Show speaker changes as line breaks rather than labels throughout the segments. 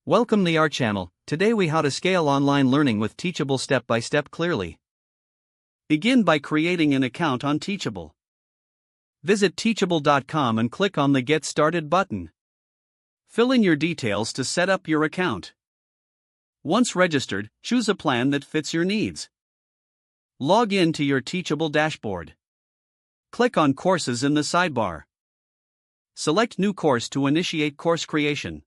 Welcome to our channel. Today we how to scale online learning with Teachable step by step clearly. Begin by creating an account on Teachable. Visit teachable.com and click on the Get Started button. Fill in your details to set up your account. Once registered, choose a plan that fits your needs. Log in to your Teachable dashboard. Click on Courses in the sidebar. Select New Course to initiate course creation.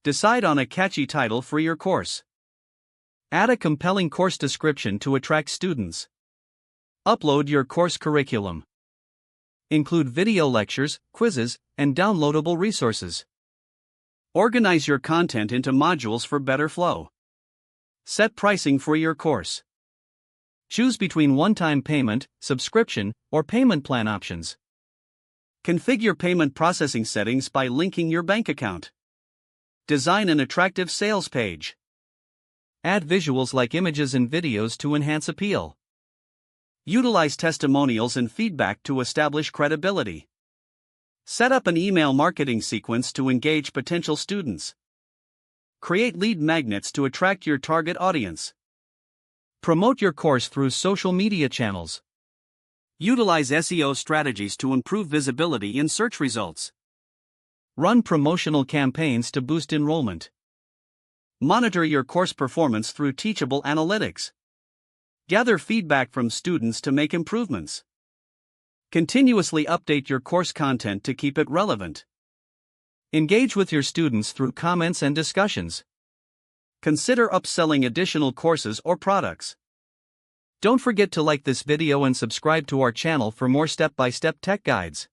Decide on a catchy title for your course. Add a compelling course description to attract students. Upload your course curriculum. Include video lectures, quizzes, and downloadable resources. Organize your content into modules for better flow. Set pricing for your course. Choose between one-time payment, subscription, or payment plan options. Configure payment processing settings by linking your bank account. Design an attractive sales page. Add visuals like images and videos to enhance appeal. Utilize testimonials and feedback to establish credibility. Set up an email marketing sequence to engage potential students. Create lead magnets to attract your target audience. Promote your course through social media channels. Utilize SEO strategies to improve visibility in search results. Run promotional campaigns to boost enrollment. Monitor your course performance through Teachable Analytics. Gather feedback from students to make improvements. Continuously update your course content to keep it relevant. Engage with your students through comments and discussions. Consider upselling additional courses or products. Don't forget to like this video and subscribe to our channel for more step-by-step tech guides.